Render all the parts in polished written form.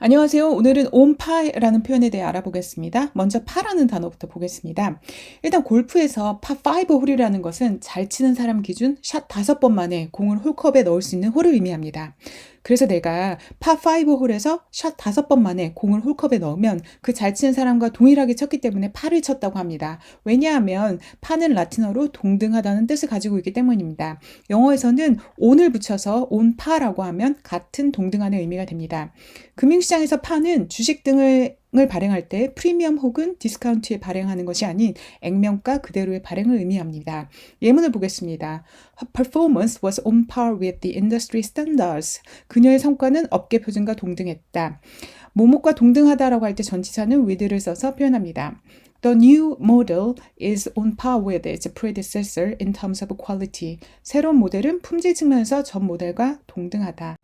안녕하세요. 오늘은 온파라는 표현에 대해 알아보겠습니다. 먼저 파라는 단어부터 보겠습니다. 일단 골프에서 파5 홀이라는 것은 잘 치는 사람 기준 샷 5번 만에 공을 홀컵에 넣을 수 있는 홀을 의미합니다. 그래서 내가 파5 홀에서 샷 5번 만에 공을 홀컵에 넣으면 그 잘 치는 사람과 동일하게 쳤기 때문에 파를 쳤다고 합니다. 왜냐하면 파는 라틴어로 동등하다는 뜻을 가지고 있기 때문입니다. 영어에서는 on을 붙여서 on파라고 하면 같은 동등하는 의미가 됩니다. 금융시장에서 파는 주식 등을 발행할 때 프리미엄 혹은 디스카운트에 발행하는 것이 아닌 액면가 그대로의 발행을 의미합니다. 예문을 보겠습니다. Her performance was on par with the industry standards. 그녀의 성과는 업계 표준과 동등했다. 뭐뭐과 동등하다라고 할 때 전치사는 with를 써서 표현합니다. The new model is on par with its predecessor in terms of quality. 새로운 모델은 품질 측면에서 전 모델과 동등하다.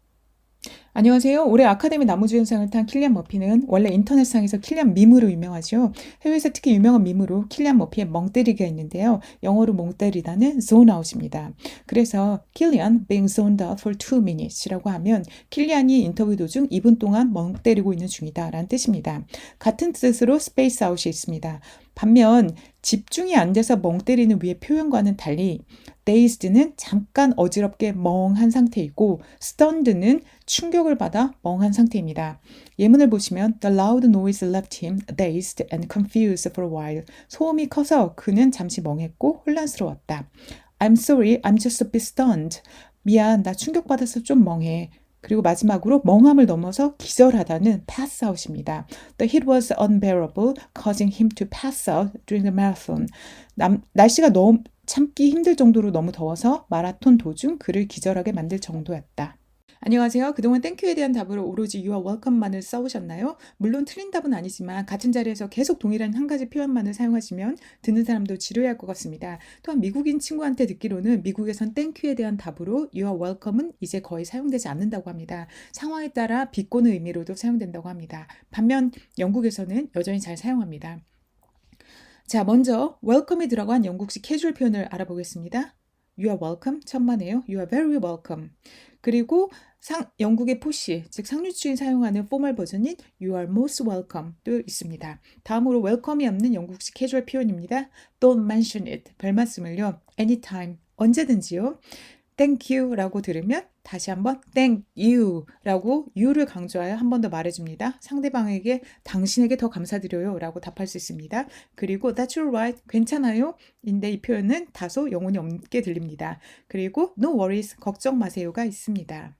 안녕하세요. 올해 아카데미 나무주연상을 탄 킬리안 머피는 원래 인터넷상에서 킬리안 밈으로 유명하죠. 해외에서 특히 유명한 밈으로 킬리안 머피의 멍때리기가 있는데요. 영어로 멍때리다는 zone out입니다. 그래서 킬리안 being zoned out for 2minutes라고 하면 킬리안이 인터뷰 도중 2분 동안 멍때리고 있는 중이다 라는 뜻입니다. 같은 뜻으로 space out이 있습니다. 반면 집중이 안 돼서 멍때리는 위의 표현과는 달리 dazed는 잠깐 어지럽게 멍한 상태이고 stunned는 충격을 받아 멍한 상태입니다. 예문을 보시면 The loud noise left him dazed and confused for a while. 소음이 커서 그는 잠시 멍했고 혼란스러웠다. I'm sorry, I'm just a bit stunned. 미안, 나 충격받아서 좀 멍해. 그리고 마지막으로 멍함을 넘어서 기절하다는 pass out입니다. The heat was unbearable, causing him to pass out during the marathon. 날씨가 너무 참기 힘들 정도로 너무 더워서 마라톤 도중 그를 기절하게 만들 정도였다. 안녕하세요. 그동안 땡큐에 대한 답으로 오로지 You are welcome만을 써오셨나요? 물론 틀린 답은 아니지만 같은 자리에서 계속 동일한 한 가지 표현만을 사용하시면 듣는 사람도 지루해할 것 같습니다. 또한 미국인 친구한테 듣기로는 미국에선 땡큐에 대한 답으로 You are welcome은 이제 거의 사용되지 않는다고 합니다. 상황에 따라 비꼬는 의미로도 사용된다고 합니다. 반면 영국에서는 여전히 잘 사용합니다. 자, 먼저 welcome이 들어간 영국식 캐주얼 표현을 알아보겠습니다. You are welcome, 천만에요. You are very welcome. 그리고 영국의 포시, 즉 상류주인 사용하는 포멀 버전인 You are most welcome도 있습니다. 다음으로 welcome이 없는 영국식 캐주얼 표현입니다. Don't mention it, 별 말씀을요. Anytime, 언제든지요. Thank you 라고 들으면 다시 한번 Thank you 라고 you를 강조하여 한 번 더 말해줍니다. 상대방에게 당신에게 더 감사드려요 라고 답할 수 있습니다. 그리고 That's alright, 괜찮아요. 인데 이 표현은 다소 영혼이 없게 들립니다. 그리고 No worries, 걱정 마세요가 있습니다.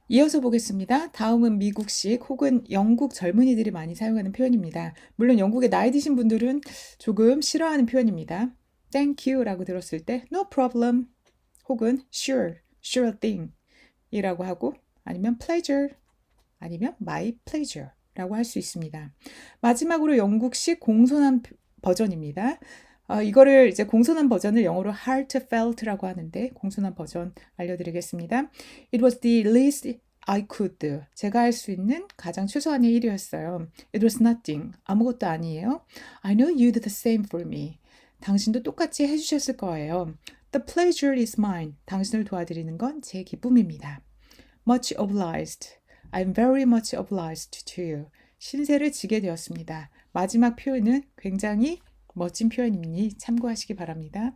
이어서 보겠습니다. 다음은 미국식 혹은 영국 젊은이들이 많이 사용하는 표현입니다. 물론 영국의 나이 드신 분들은 조금 싫어하는 표현입니다. Thank you 라고 들었을 때 No problem 혹은 sure, sure thing 이라고 하고 아니면 pleasure 아니면 my pleasure 라고 할 수 있습니다. 마지막으로 영국식 공손한 버전입니다. 이거를 이제 공손한 버전을 영어로 heartfelt라고 하는데 공손한 버전 알려드리겠습니다. It was the least I could do. 제가 할 수 있는 가장 최소한의 일이었어요. It was nothing. 아무것도 아니에요. I know you did the same for me. 당신도 똑같이 해주셨을 거예요. The pleasure is mine. 당신을 도와드리는 건 제 기쁨입니다. Much obliged. I'm very much obliged to you. 신세를 지게 되었습니다. 마지막 표현은 굉장히 멋진 표현이니 참고하시기 바랍니다.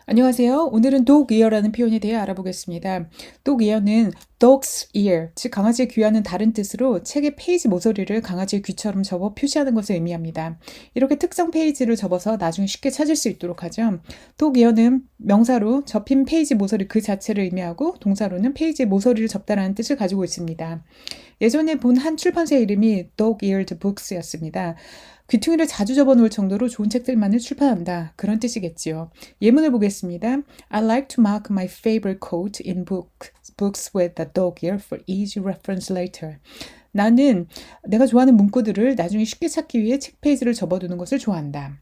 안녕하세요. 오늘은 dog ear라는 표현에 대해 알아보겠습니다. dog ear는 dog's ear, 즉 강아지의 귀와는 다른 뜻으로 책의 페이지 모서리를 강아지의 귀처럼 접어 표시하는 것을 의미합니다. 이렇게 특정 페이지를 접어서 나중에 쉽게 찾을 수 있도록 하죠. dog ear는 명사로 접힌 페이지 모서리 그 자체를 의미하고 동사로는 페이지의 모서리를 접다라는 뜻을 가지고 있습니다. 예전에 본 한 출판사의 이름이 dog-eared books였습니다. 귀퉁이를 자주 접어놓을 정도로 좋은 책들만을 출판한다. 그런 뜻이겠지요. 예문을 보겠습니다. I like to mark my favorite quote in books with a dog ear for easy reference later. 나는 내가 좋아하는 문구들을 나중에 쉽게 찾기 위해 책 페이지를 접어두는 것을 좋아한다.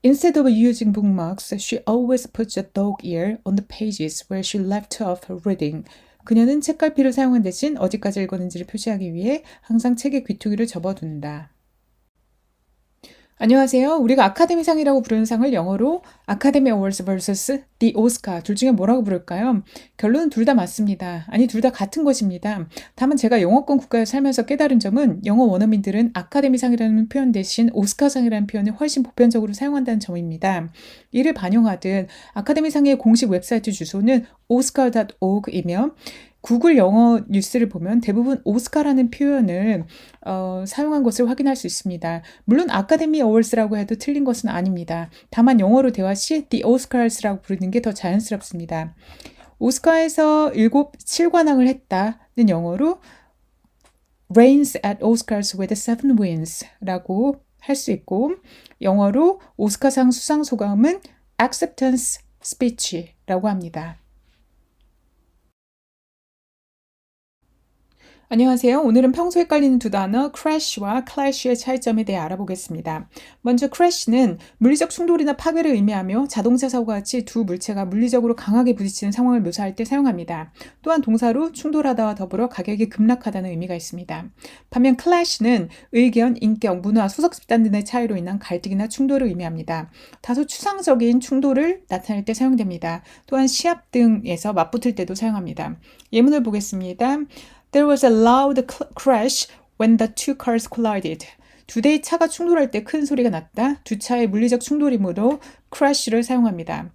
Instead of using bookmarks, she always puts a dog ear on the pages where she left off reading. 그녀는 책갈피를 사용한 대신 어디까지 읽었는지를 표시하기 위해 항상 책의 귀퉁이를 접어둔다. 안녕하세요. 우리가 아카데미상이라고 부르는 상을 영어로 아카데미 어워즈 vs The 오스카 둘 중에 뭐라고 부를까요? 결론은 둘 다 맞습니다. 아니 둘 다 같은 것입니다. 다만 제가 영어권 국가에 살면서 깨달은 점은 영어 원어민들은 아카데미상이라는 표현 대신 오스카상이라는 표현을 훨씬 보편적으로 사용한다는 점입니다. 이를 반영하듯 아카데미상의 공식 웹사이트 주소는 oscar.org이며 구글 영어 뉴스를 보면 대부분 오스카라는 표현을 사용한 것을 확인할 수 있습니다. 물론 아카데미 어워즈라고 해도 틀린 것은 아닙니다. 다만 영어로 대화 시 The Oscars라고 부르는 게 더 자연스럽습니다. 오스카에서 7관왕을 했다는 영어로 Reigns at Oscars with 7 wins라고 할 수 있고 영어로 오스카상 수상 소감은 Acceptance Speech라고 합니다. 안녕하세요. 오늘은 평소 헷갈리는 두 단어 crash와 clash의 차이점에 대해 알아보겠습니다. 먼저 crash는 물리적 충돌이나 파괴를 의미하며 자동차 사고와 같이 두 물체가 물리적으로 강하게 부딪히는 상황을 묘사할 때 사용합니다. 또한 동사로 충돌하다와 더불어 가격이 급락하다는 의미가 있습니다. 반면 clash는 의견, 인격, 문화, 소속 집단 등의 차이로 인한 갈등이나 충돌을 의미합니다. 다소 추상적인 충돌을 나타낼 때 사용됩니다. 또한 시합 등에서 맞붙을 때도 사용합니다. 예문을 보겠습니다. There was a loud crash when the two cars collided. 두 대의 차가 충돌할 때 큰 소리가 났다. 두 차의 물리적 충돌이므로 crash를 사용합니다.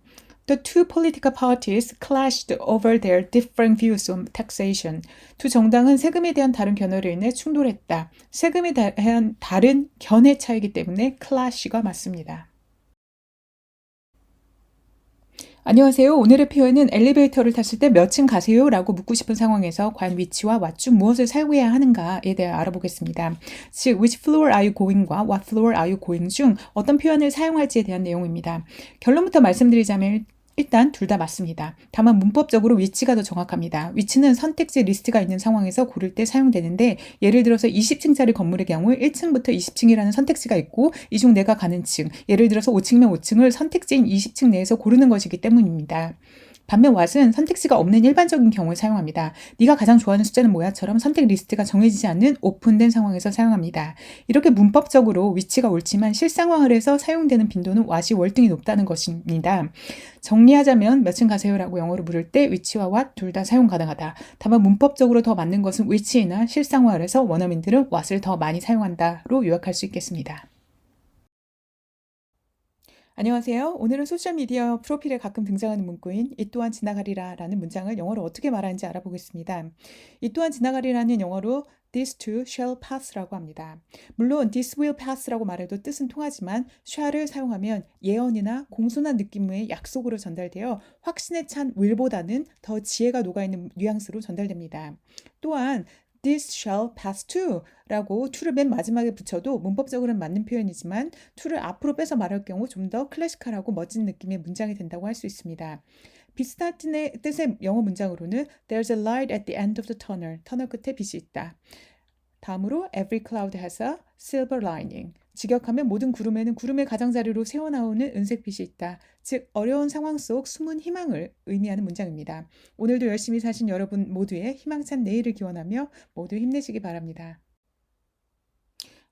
The two political parties clashed over their different views on taxation. 두 정당은 세금에 대한 다른 견해로 인해 충돌했다. 세금에 대한 다른 견해 차이기 때문에 clash가 맞습니다. 안녕하세요. 오늘의 표현은 엘리베이터를 탔을 때 몇 층 가세요? 라고 묻고 싶은 상황에서 과연 which와 what 중 무엇을 사용해야 하는가에 대해 알아보겠습니다. 즉, which floor are you going과 what floor are you going 중 어떤 표현을 사용할지에 대한 내용입니다. 결론부터 말씀드리자면 일단 둘 다 맞습니다. 다만 문법적으로 위치가 더 정확합니다. 위치는 선택지 리스트가 있는 상황에서 고를 때 사용되는데 예를 들어서 20층짜리 건물의 경우 1층부터 20층이라는 선택지가 있고 이 중 내가 가는 층, 예를 들어서 5층이면 5층을 선택지인 20층 내에서 고르는 것이기 때문입니다. 반면 what은 선택지가 없는 일반적인 경우에 사용합니다. 네가 가장 좋아하는 숫자는 뭐야?처럼 선택 리스트가 정해지지 않는 오픈된 상황에서 사용합니다. 이렇게 문법적으로 위치가 옳지만 실상황을해서 사용되는 빈도는 what이 월등히 높다는 것입니다. 정리하자면 몇 층 가세요라고 영어로 물을 때 which와 what 둘 다 사용 가능하다. 다만 문법적으로 더 맞는 것은 which이나 실상황을해서 원어민들은 what을 더 많이 사용한다로 요약할 수 있겠습니다. 안녕하세요. 오늘은 소셜미디어 프로필에 가끔 등장하는 문구인 이 또한 지나가리라 라는 문장을 영어로 어떻게 말하는지 알아보겠습니다. 이 또한 지나가리라는 영어로 This too shall pass라고 합니다. 물론 this will pass라고 말해도 뜻은 통하지만 shall을 사용하면 예언이나 공손한 느낌의 약속으로 전달되어 확신에 찬 will보다는 더 지혜가 녹아있는 뉘앙스로 전달됩니다. 또한 This shall pass too 라고 to를 맨 마지막에 붙여도 문법적으로는 맞는 표현이지만 to를 앞으로 빼서 말할 경우 좀 더 클래식하고 멋진 느낌의 문장이 된다고 할 수 있습니다. 비슷한 뜻의 영어 문장으로는 There's a light at the end of the tunnel. 터널 끝에 빛이 있다. 다음으로 Every cloud has a silver lining. 직역하면 모든 구름에는 구름의 가장자리로 새어나오는 은색 빛이 있다. 즉 어려운 상황 속 숨은 희망을 의미하는 문장입니다. 오늘도 열심히 사신 여러분 모두의 희망찬 내일을 기원하며 모두 힘내시기 바랍니다.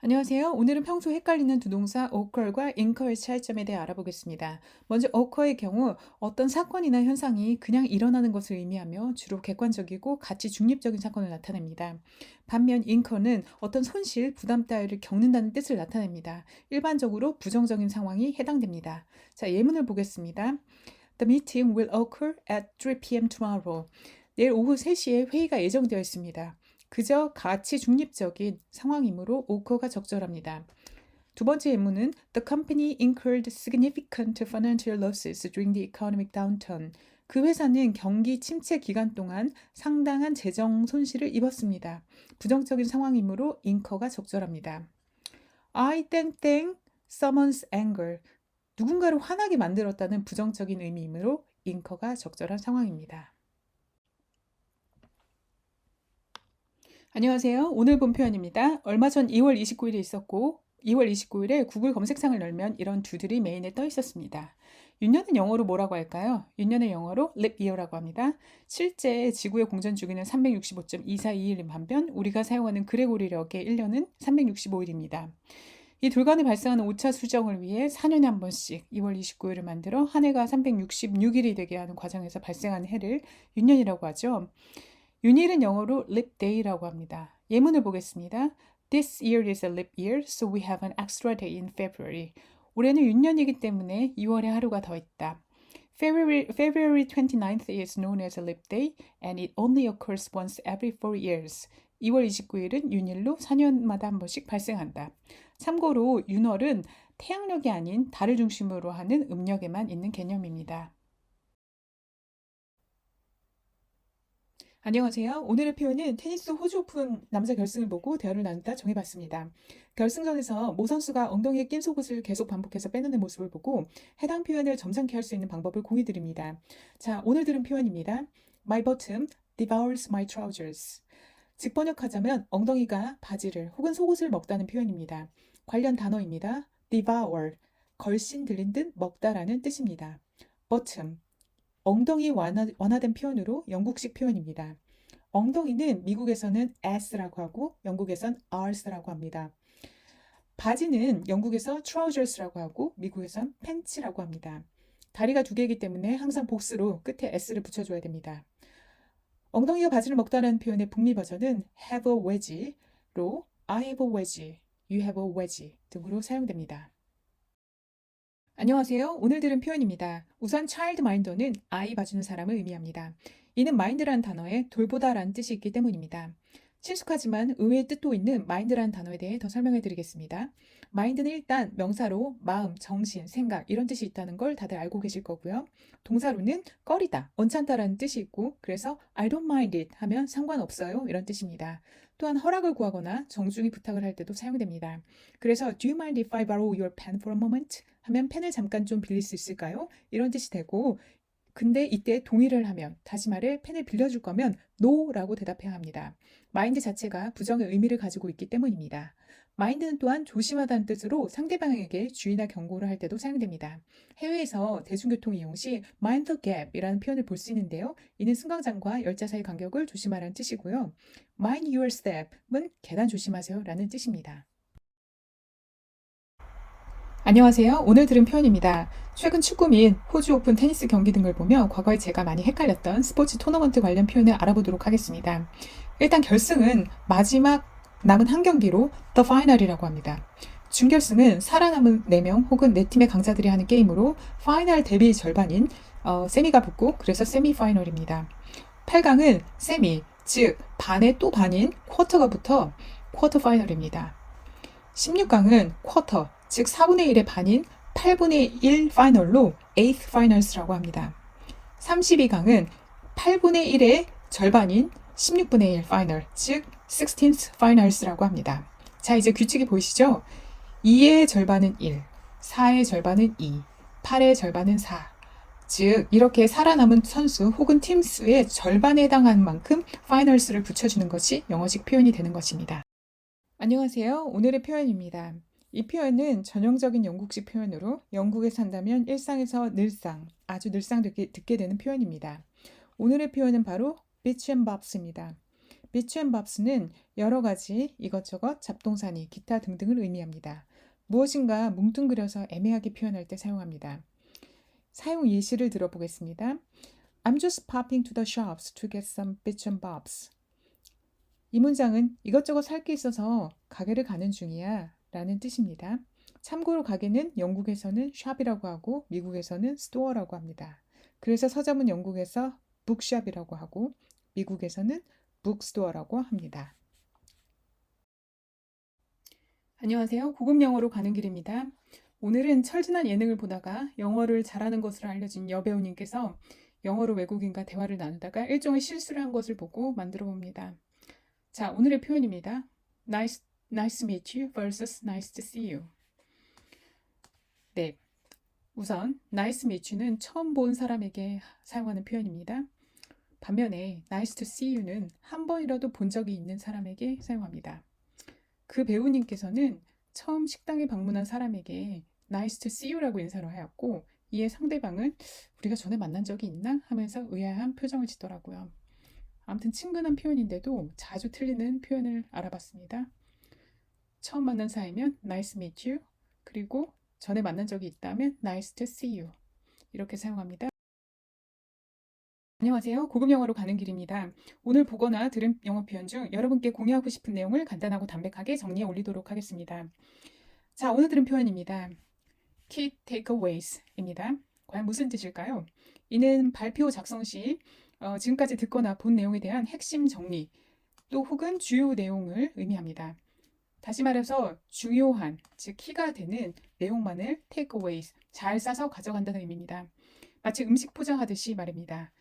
안녕하세요. 오늘은 평소 헷갈리는 두 동사 occur과 incur의 차이점에 대해 알아보겠습니다. 먼저 occur의 경우 어떤 사건이나 현상이 그냥 일어나는 것을 의미하며 주로 객관적이고 가치 중립적인 사건을 나타냅니다. 반면 incur는 어떤 손실, 부담 따위를 겪는다는 뜻을 나타냅니다. 일반적으로 부정적인 상황이 해당됩니다. 자, 예문을 보겠습니다. The meeting will occur at 3 p.m. tomorrow. 내일 오후 3시에 회의가 예정되어 있습니다. 그저 가치 중립적인 상황이므로 occur가 적절합니다. 두 번째 예문은 The company incurred significant financial losses during the economic downturn. 그 회사는 경기 침체 기간 동안 상당한 재정 손실을 입었습니다. 부정적인 상황이므로 incur가 적절합니다. I 땡땡 someone's anger. 누군가를 화나게 만들었다는 부정적인 의미이므로 incur가 적절한 상황입니다. 안녕하세요. 오늘 본 표현입니다. 얼마 전 2월 29일에 있었고 2월 29일에 구글 검색창을 열면 이런 두들이 메인에 떠 있었습니다. 윤년은 영어로 뭐라고 할까요? 윤년의 영어로 leap year라고 합니다. 실제 지구의 공전 주기는 365.2421인 반면 우리가 사용하는 그레고리력의 1년은 365일입니다. 이 둘간에 발생하는 오차 수정을 위해 4년에 한 번씩 2월 29일을 만들어 한 해가 366일이 되게 하는 과정에서 발생하는 해를 윤년이라고 하죠. 윤일은 영어로 leap day라고 합니다. 예문을 보겠습니다. This year is a leap year, so we have an extra day in February. 올해는 윤년이기 때문에 2월에 하루가 더 있다. February 29th is known as a leap day, and it only occurs once every 4 years. 2월 29일은 윤일로 4년마다 한 번씩 발생한다. 참고로 윤월은 태양력이 아닌 달을 중심으로 하는 음력에만 있는 개념입니다. 안녕하세요. 오늘의 표현은 테니스 호주 오픈 남자 결승을 보고 대화를 나누다 정해봤습니다. 결승전에서 모 선수가 엉덩이에 낀 속옷을 계속 반복해서 빼놓는 모습을 보고 해당 표현을 점잖게 할 수 있는 방법을 공유드립니다. 자, 오늘 들은 표현입니다. My bottom devours my trousers. 즉 번역하자면 엉덩이가 바지를 혹은 속옷을 먹다는 표현입니다. 관련 단어입니다. devour, 걸신 들린 듯 먹다라는 뜻입니다. bottom, 엉덩이 완화된 표현으로 영국식 표현입니다. 엉덩이는 미국에서는 ass라고 하고 영국에선 ars라고 합니다. 바지는 영국에서 trousers라고 하고 미국에선 팬츠라고 합니다. 다리가 두 개이기 때문에 항상 복수로 끝에 s를 붙여줘야 됩니다. 엉덩이가 바지를 먹다라는 표현의 북미 버전은 have a wedge로 I have a wedge, you have a wedge 등으로 사용됩니다. 안녕하세요. 오늘 들은 표현입니다. 우선 child mind는 아이 봐주는 사람을 의미합니다. 이는 mind라는 단어에 돌보다라는 뜻이 있기 때문입니다. 친숙하지만 의외의 뜻도 있는 mind라는 단어에 대해 더 설명해 드리겠습니다. mind는 일단 명사로 마음, 정신, 생각 이런 뜻이 있다는 걸 다들 알고 계실 거고요. 동사로는 꺼리다, 언짢다라는 뜻이 있고 그래서 I don't mind it 하면 상관없어요 이런 뜻입니다. 또한 허락을 구하거나 정중히 부탁을 할 때도 사용됩니다. 그래서 Do you mind if I borrow your pen for a moment? 하면 펜을 잠깐 좀 빌릴 수 있을까요? 이런 뜻이 되고 근데 이때 동의를 하면 다시 말해 펜을 빌려줄 거면 no라고 대답해야 합니다. mind 자체가 부정의 의미를 가지고 있기 때문입니다. mind는 또한 조심하다는 뜻으로 상대방에게 주의나 경고를 할 때도 사용됩니다. 해외에서 대중교통 이용 시 mind the gap이라는 표현을 볼 수 있는데요. 이는 승강장과 열차 사이 간격을 조심하라는 뜻이고요. mind your step은 계단 조심하세요 라는 뜻입니다. 안녕하세요. 오늘 들은 표현입니다. 최근 축구 및 호주 오픈 테니스 경기 등을 보며 과거에 제가 많이 헷갈렸던 스포츠 토너먼트 관련 표현을 알아보도록 하겠습니다. 일단 결승은 마지막 남은 한 경기로 The Final이라고 합니다. 준결승은 살아남은 4명 혹은 4팀의 강자들이 하는 게임으로 파이널 데뷔 절반인 세미가 붙고 그래서 세미파이널입니다. 8강은 세미, 즉 반의 또 반인 쿼터가 붙어 쿼터 파이널입니다. 16강은 쿼터, 즉 4분의 1의 반인 8분의 1 파이널로 8th finals라고 합니다. 32강은 8분의 1의 절반인 16분의 1 파이널, 즉 16th finals라고 합니다. 자, 이제 규칙이 보이시죠? 2의 절반은 1, 4의 절반은 2, 8의 절반은 4. 즉 이렇게 살아남은 선수 혹은 팀 수의 절반에 해당하는 만큼 파이널스를 붙여주는 것이 영어식 표현이 되는 것입니다. 안녕하세요. 오늘의 표현입니다. 이 표현은 전형적인 영국식 표현으로 영국에 산다면 일상에서 늘상, 아주 늘상 듣게 되는 표현입니다. 오늘의 표현은 바로 bits and bobs입니다. bits and bobs는 여러 가지 이것저것 잡동사니, 기타 등등을 의미합니다. 무엇인가 뭉뚱그려서 애매하게 표현할 때 사용합니다. 사용 예시를 들어보겠습니다. I'm just popping to the shops to get some bits and bobs. 이 문장은 이것저것 살 게 있어서 가게를 가는 중이야 라는 뜻입니다. 참고로 가게는 영국에서는 샵이라고 하고 미국에서는 스토어라고 합니다. 그래서 서점은 영국에서 북샵이라고 하고 미국에서는 북스토어라고 합니다. 안녕하세요. 고급 영어로 가는 길입니다. 오늘은 철진한 예능을 보다가 영어를 잘하는 것으로 알려진 여배우님께서 영어로 외국인과 대화를 나누다가 일종의 실수를 한 것을 보고 만들어 봅니다. 자, 오늘의 표현입니다. Nice to meet you versus nice to see you. 네, 우선 nice to meet you는 처음 본 사람에게 사용하는 표현입니다. 반면에 nice to see you는 한 번이라도 본 적이 있는 사람에게 사용합니다. 그 배우님께서는 처음 식당에 방문한 사람에게 nice to see you라고 인사를 하였고 이에 상대방은 우리가 전에 만난 적이 있나? 하면서 의아한 표정을 짓더라고요. 아무튼 친근한 표현인데도 자주 틀리는 표현을 알아봤습니다. 처음 만난 사이면 nice to meet you. 그리고 전에 만난 적이 있다면 nice to see you. 이렇게 사용합니다. 안녕하세요. 고급 영어로 가는 길입니다. 오늘 보거나 들은 영어 표현 중 여러분께 공유하고 싶은 내용을 간단하고 담백하게 정리해 올리도록 하겠습니다. 자, 오늘 들은 표현입니다. Key takeaways입니다. 과연 무슨 뜻일까요? 이는 발표 작성 시 지금까지 듣거나 본 내용에 대한 핵심 정리 또 혹은 주요 내용을 의미합니다. 다시 말해서 중요한, 즉 키가 되는 내용만을 takeaways, 잘 싸서 가져간다는 의미입니다. 마치 음식 포장하듯이 말입니다.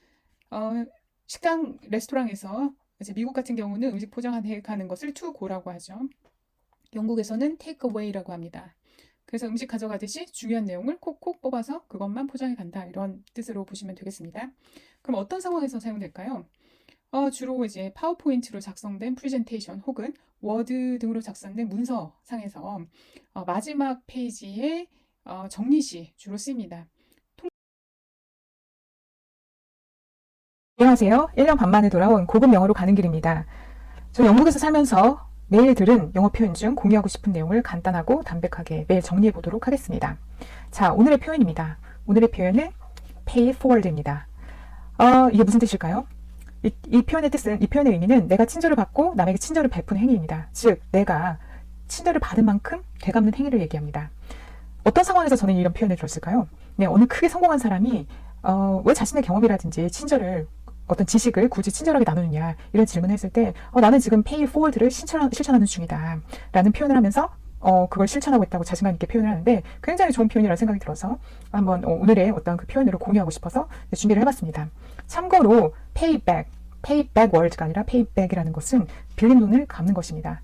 식당, 레스토랑에서 이제 미국 같은 경우는 음식 포장하는 것을 to go라고 하죠. 영국에서는 take away라고 합니다. 그래서 음식 가져가듯이 중요한 내용을 콕콕 뽑아서 그것만 포장해 간다. 이런 뜻으로 보시면 되겠습니다. 그럼 어떤 상황에서 사용될까요? 주로 이제 파워포인트로 작성된 프레젠테이션 혹은 워드 등으로 작성된 문서상에서 마지막 페이지에 정리시 주로 쓰입니다. 안녕하세요. 1년 반 만에 돌아온 고급 영어로 가는 길입니다. 저 영국에서 살면서 매일 들은 영어 표현 중 공유하고 싶은 내용을 간단하고 담백하게 매일 정리해 보도록 하겠습니다. 자, 오늘의 표현입니다. 오늘의 표현은 pay forward입니다. 이게 무슨 뜻일까요? 이 표현의 뜻은, 이 표현의 의미는 내가 친절을 받고 남에게 친절을 베푸는 행위입니다. 즉, 내가 친절을 받은 만큼 되갚는 행위를 얘기합니다. 어떤 상황에서 저는 이런 표현을 들었을까요? 네, 어느 크게 성공한 사람이 왜 자신의 경험이라든지 친절을 어떤 지식을 굳이 친절하게 나누느냐 이런 질문을 했을 때 나는 지금 pay forward를 실천하는 중이다 라는 표현을 하면서 그걸 실천하고 있다고 자신감 있게 표현을 하는데 굉장히 좋은 표현이라는 생각이 들어서 한번 오늘의 어떤 그 표현으로 공유하고 싶어서 준비를 해봤습니다. 참고로 pay back word가 아니라 pay back이라는 것은 빌린 돈을 갚는 것입니다.